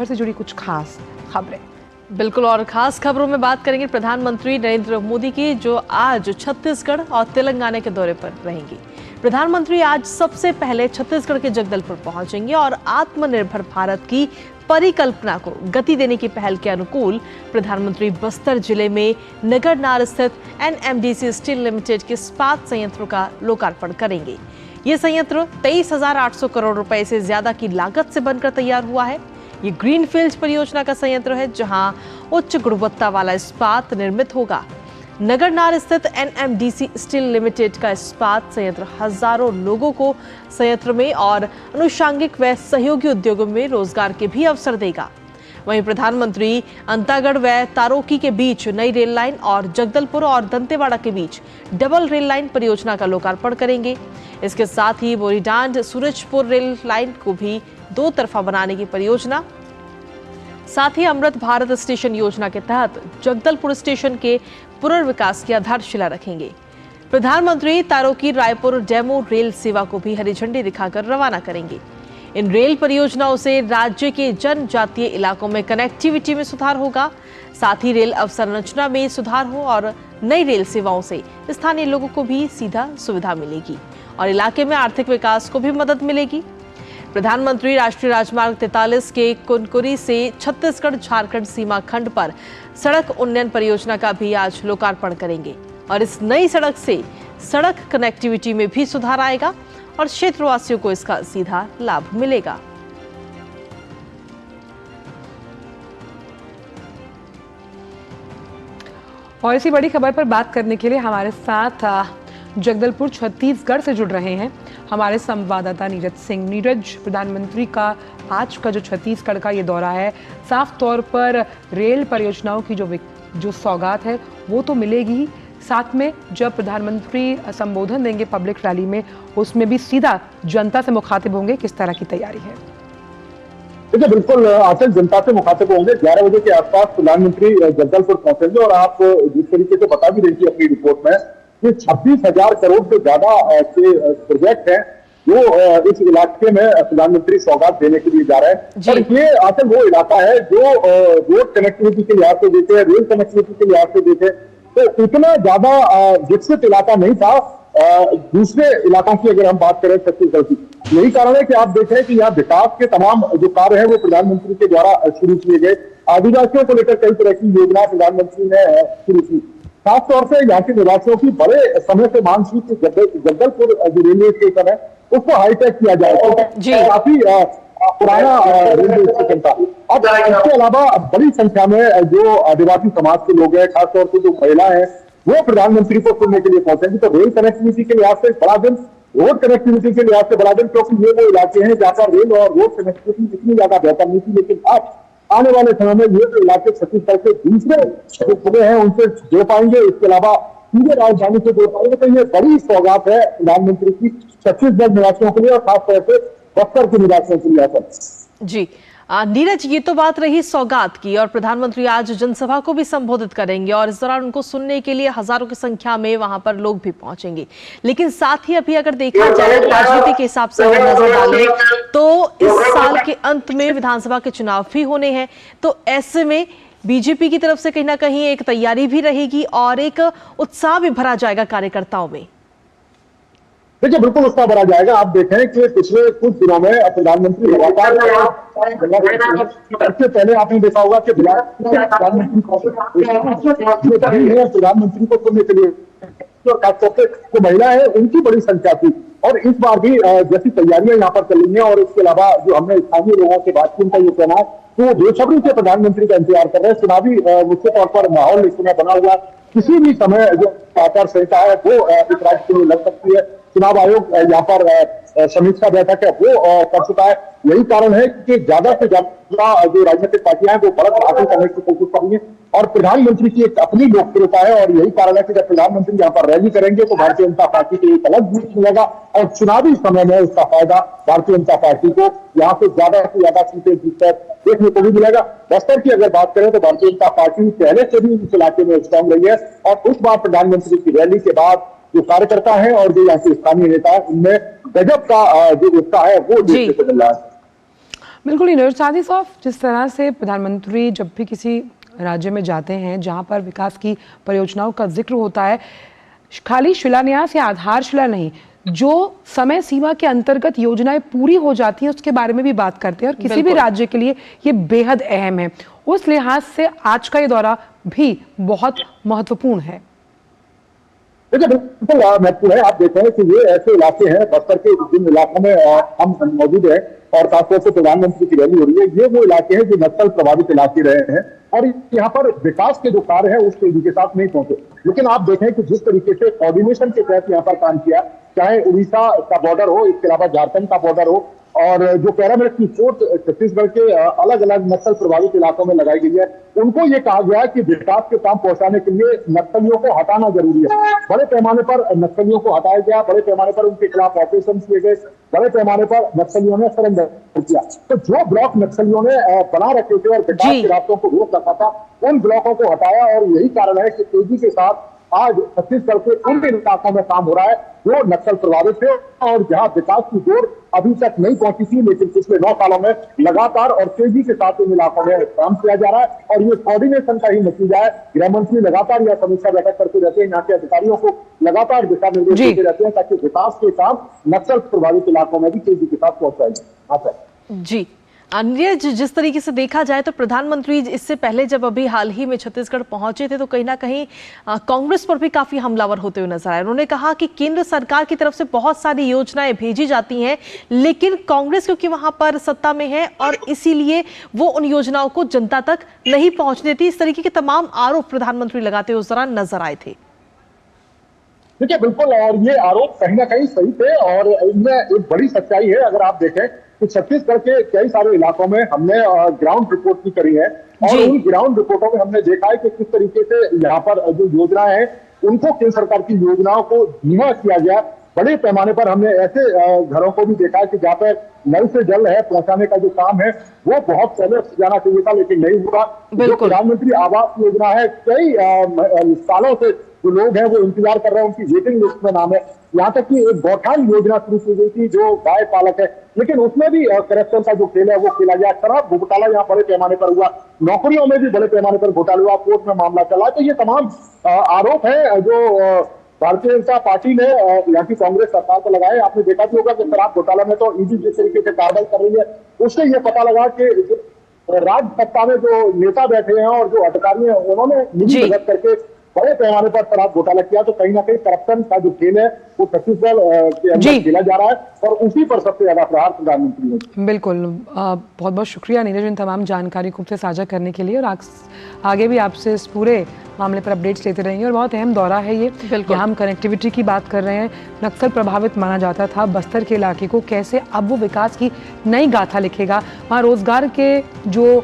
देवघर से जुड़ी कुछ खास खबरें। बिल्कुल, और खास खबरों में बात करेंगे प्रधानमंत्री नरेंद्र मोदी की, जो आज छत्तीसगढ़ और तेलंगाना के दौरे पर रहेंगी। प्रधानमंत्री आज सबसे पहले छत्तीसगढ़ के जगदलपुर पहुंचेंगे और आत्मनिर्भर भारत की परिकल्पना को गति देने की पहल के अनुकूल प्रधानमंत्री बस्तर जिले में नगरनार स्थित एनएमडीसी स्टील लिमिटेड के इस्पात संयंत्र का लोकार्पण करेंगे। ये संयंत्र 23,800 करोड़ रुपए से ज्यादा की लागत से बनकर तैयार हुआ है। ये ग्रीनफील्ड परियोजना का संयंत्र है, जहां उच्च गुणवत्ता वाला इस्पात निर्मित होगा। नगरनार स्थित एनएमडीसी स्टील लिमिटेड का इस्पात संयंत्र हजारों लोगों को संयंत्र में और अनुषंगिक व सहयोगी उद्योगों में रोजगार के भी अवसर देगा। वहीं प्रधानमंत्री अंतागढ़ व तारोकी के बीच नई रेल लाइन और जगदलपुर और दंतेवाड़ा के बीच डबल रेल लाइन परियोजना का लोकार्पण करेंगे। इसके साथ ही बोरीडांड सूरजपुर रेल लाइन को भी 2 तरफा बनाने की परियोजना, साथ ही अमृत भारत स्टेशन योजना के तहत जगदलपुर स्टेशन के पुनर्विकास की आधारशिला रखेंगे। प्रधानमंत्री तारोकी रायपुर डेमो रेल सेवा को भी हरी झंडी दिखाकर रवाना करेंगे। इन रेल परियोजनाओं से राज्य के जनजातीय इलाकों में कनेक्टिविटी में सुधार होगा, साथ ही रेल अवसंरचना में सुधार हो और नई रेल सेवाओं से स्थानीय लोगों को भी सीधा सुविधा मिलेगी और इलाके में आर्थिक विकास को भी मदद मिलेगी। प्रधानमंत्री राष्ट्रीय राजमार्ग 43 के कुनकुरी से छत्तीसगढ़ झारखंड सीमा खंड पर सड़क उन्नयन परियोजना का भी आज लोकार्पण करेंगे और इस नई सड़क से सड़क कनेक्टिविटी में भी सुधार आएगा और क्षेत्रवासियों को इसका सीधा लाभ मिलेगा। और इसी बड़ी खबर पर बात करने के लिए हमारे साथ जगदलपुर छत्तीसगढ़ से जुड़ रहे हैं हमारे संवाददाता नीरज सिंह। नीरज, प्रधानमंत्री का आज का जो छत्तीसगढ़ का ये दौरा है, साफ तौर पर रेल परियोजनाओं की जो सौगात है वो तो मिलेगी ही, साथ में जब प्रधानमंत्री संबोधन देंगे पब्लिक रैली में, उसमें भी सीधा जनता से मुखातिब होंगे। किस तरह की तैयारी है? देखिए, बिल्कुल आसिफ, जनता से मुखातिब होंगे। 11 बजे के आसपास प्रधानमंत्री जगदलपुर पहुंचेंगे और आप जिस तरीके से बता भी रही थी अपनी रिपोर्ट में कि 26,000 करोड़ से ज्यादा के प्रोजेक्ट हैं जो इस इलाके में प्रधानमंत्री सौगात देने के लिए जा रहे हैं। और ये आसिफ वो इलाका है जो रोड कनेक्टिविटी के लिहाज से देखे, रेल कनेक्टिविटी के लिहाज से देखे तो इतना ज्यादा विकसित इलाका नहीं था दूसरे इलाकों की अगर हम बात करें छत्तीसगढ़ की। यही कारण है कि आप देख रहे हैं कि यहाँ विकास के तमाम जो कार्य है वो प्रधानमंत्री के द्वारा शुरू किए गए। आदिवासियों को लेकर कई तरह की योजना प्रधानमंत्री ने शुरू की। खास तौर से यहाँ के निवासियों की बड़े समय से मांग थी कि जगदलपुर जो रेलवे स्टेशन है उसको हाईटेक किया जाए, तो काफी पुराना रेलवे स्टेशन था। अब इसके अलावा बड़ी संख्या में जो आदिवासी समाज के लोग हैं, खासतौर से जो महिला है, वो प्रधानमंत्री को सुनने के लिए पहुंचेंगे। तो रेल कनेक्टिविटी के लिहाज से बड़ा दिन, रोड कनेक्टिविटी के लिहाज से बड़ा दिन, क्योंकि ये वो इलाके हैं जहाँ पर रेल और रोड कनेक्टिविटी इतनी ज्यादा बेहतर नहीं थी। लेकिन अब आने वाले समय में ये जो इलाके छत्तीसगढ़ के दूसरे जो जिले हैं उनसे जुड़ पाएंगे, इसके अलावा सीधे राजधानी से जुड़ पाएंगे। तो ये बड़ी सौगात है प्रधानमंत्री की छत्तीसगढ़ निवासियों के लिए और खासतौर से बस्तर के निवासियों के लिए। जी नीरज, ये तो बात रही सौगात की, और प्रधानमंत्री आज जनसभा को भी संबोधित करेंगे और इस दौरान उनको सुनने के लिए हजारों की संख्या में वहां पर लोग भी पहुंचेंगे। लेकिन साथ ही अभी अगर देखा जाए राजनीति के हिसाब से अगर नजर डालें तो इस साल के अंत में विधानसभा के चुनाव भी होने हैं, तो ऐसे में बीजेपी की तरफ से कहीं ना कहीं एक तैयारी भी रहेगी और एक उत्साह भी भरा जाएगा कार्यकर्ताओं में। देखिए, बिल्कुल उत्साह भरा जाएगा। आप देखें कि पिछले कुछ दिनों में प्रधानमंत्री लगातार, सबसे पहले आपने देखा होगा कि प्रधानमंत्री को सुनने के लिए जो महिला है उनकी बड़ी संख्या थी और इस बार भी जैसी तैयारियां यहाँ पर चल रही हैं और इसके अलावा जो हमने स्थानीय लोगों से बातचीत का ये कहना है तो बेसब्री से प्रधानमंत्री का इंतजार कर रहे हैं। चुनावी मुख्य तौर पर माहौल इस समय बना हुआ, किसी भी समय जो आचार संहिता है वो इस राज्य के लिए लग सकती है। चुनाव आयोग यहाँ पर समीक्षा बैठक है वो कर चुका है। यही कारण है कि ज्यादा से ज्यादा जो राजनीतिक पार्टियां हैं वो बढ़त हासिल करने की कोशिश कर रही है और प्रधानमंत्री की एक अपनी लोकप्रियता है और यही कारण है कि जब प्रधानमंत्री यहाँ पर रैली करेंगे तो भारतीय जनता पार्टी को एक अलग बूस्ट मिलेगा और चुनावी समय में इसका फायदा भारतीय जनता पार्टी को यहाँ से ज्यादा सीटें जीतकर देखने को भी मिलेगा। बस्तर की अगर बात करें तो भारतीय जनता पार्टी पहले से भी इस इलाके में स्ट्रांग रही है और उस बार प्रधानमंत्री की रैली के बाद जो कार्यकर्ता है और जो यहाँ के स्थानीय नेता है उनमें गजब का जो उत्साह है वो देखने को मिल रहा है। बिल्कुल ही नीरज, साथ ही साथ जिस तरह से प्रधानमंत्री जब भी किसी राज्य में जाते हैं जहां पर विकास की परियोजनाओं का जिक्र होता है, खाली शिलान्यास या आधारशिला नहीं, जो समय सीमा के अंतर्गत योजनाएं पूरी हो जाती हैं उसके बारे में भी बात करते हैं और किसी भी राज्य के लिए ये बेहद अहम है। उस लिहाज से आज का ये दौरा भी बहुत महत्वपूर्ण है। देखिए बिल्कुल महत्वपूर्ण है। आप देख रहे हैं कि ये ऐसे इलाके हैं, बस्तर के जिन इलाकों में हम मौजूद हैं और खासतौर से प्रधानमंत्री की रैली हो रही है, ये वो इलाके हैं जो नक्सल प्रभावित इलाके रहे हैं और यहाँ पर विकास के जो कार्य है उस तेजी के साथ नहीं पहुंचे। लेकिन आप देखें कि जिस तरीके से कोऑर्डिनेशन के तहत यहाँ पर काम किया, चाहे उड़ीसा का बॉर्डर हो, इसके अलावा झारखंड का बॉर्डर हो, और जो पैरामिलिट्री फोर्स छत्तीसगढ़ के अलग अलग नक्सल प्रभावित इलाकों में लगाई गई है, उनको ये कहा गया है कि विकास के काम पहुंचाने के लिए नक्सलियों को हटाना जरूरी है। बड़े पैमाने पर नक्सलियों को हटाया गया, बड़े पैमाने पर उनके खिलाफ ऑपरेशन किए गए, बड़े पैमाने पर नक्सलियों ने सरेंडर किया। तो जो ब्लॉक नक्सलियों ने बना रखे थे और विकास के रास्तों को रोक रखा था, उन ब्लॉकों को हटाया और यही कारण है कि तेजी के साथ आज छत्तीसगढ़ के उन इलाकों में काम हो रहा है जो नक्सल प्रभावित थे और जहां विकास की जोर अभी तक नहीं पहुंची थी, लेकिन पिछले 9 सालों में लगातार और तेजी के साथ इन इलाकों में काम किया जा रहा है और ये कोऑर्डिनेशन का ही नतीजा है। गृह मंत्री लगातार यह समीक्षा बैठक करते रहते हैं, यहाँ के अधिकारियों को लगातार दिशा निर्देश देते रहते हैं ताकि विकास के काम नक्सल प्रभावित इलाकों में भी तेजी के साथ पहुंचाए जाए। जी नीरज, जिस तरीके से देखा जाए तो प्रधानमंत्री इससे पहले जब अभी हाल ही में छत्तीसगढ़ पहुंचे थे तो कहीं ना कहीं कांग्रेस पर भी काफी हमलावर होते हुए नजर आए। उन्होंने कहा कि केंद्र सरकार की तरफ से बहुत सारी योजनाएं भेजी जाती हैं, लेकिन कांग्रेस क्योंकि वहां पर सत्ता में है और इसीलिए वो उन योजनाओं को जनता तक नहीं पहुंच देती। इस तरीके के तमाम आरोप प्रधानमंत्री लगाते हुए उस दौरान नजर आए थे। देखिए बिल्कुल, और ये आरोप कहीं ना कहीं सही थे और इनमें एक बड़ी सच्चाई है। अगर आप देखें तो छत्तीसगढ़ के कई सारे इलाकों में हमने ग्राउंड रिपोर्ट भी करी है और उन ग्राउंड रिपोर्टों में हमने देखा है कि किस तरीके से यहाँ पर जो योजनाएं हैं उनको केंद्र सरकार की योजनाओं को धीमा किया गया। बड़े पैमाने पर हमने ऐसे घरों को भी देखा है कि जहाँ पर नल से जल है पहुंचाने का जो काम है वो बहुत पहले जाना चाहिए था, लेकिन नहीं हुआ। जो प्रधानमंत्री आवास योजना है, कई सालों से जो लोग हैं वो इंतजार कर रहे हैं, उनकी वेटिंग लिस्ट में नाम है। यहाँ तक कि एक गौठान योजना शुरू की गई थी जो गाय पालक है, लेकिन उसमें भी करप्शन का जो खेल है वो खेला गया। शराब घोटाला यहाँ बड़े पैमाने पर हुआ, नौकरियों में भी बड़े पैमाने पर घोटाला हुआ, कोर्ट में मामला चला। तो ये तमाम आरोप है जो भारतीय जनता पार्टी ने यहाँ की कांग्रेस सरकार को लगाए। आपने देखा भी होगा कि शराब घोटाला में तो ईडी जिस तरीके से कार्रवाई कर रही है, उससे ये पता लगा कि राज्य सत्ता में जो नेता बैठे हैं और जो अधिकारी हैं उन्होंने निजी मदद करके बड़े पैमाने पर शराब घोटाला किया। तो कहीं ना कहीं करप्शन का जो खेल है वो छत्तीसगढ़ के अंदर खेला जा रहा है और उसी पर सबसे ज्यादा प्रहार प्रधानमंत्री ने। बिल्कुल, बहुत बहुत शुक्रिया नीरज इन तमाम जानकारी को से साझा करने के लिए और आगे भी आपसे इस पूरे मामले पर अपडेट्स लेते रहेंगे। और बहुत अहम दौरा है ये, यहाँ हम कनेक्टिविटी की बात कर रहे हैं। नक्सल प्रभावित माना जाता था बस्तर के इलाके को, कैसे अब वो विकास की नई गाथा लिखेगा। वहाँ रोजगार के जो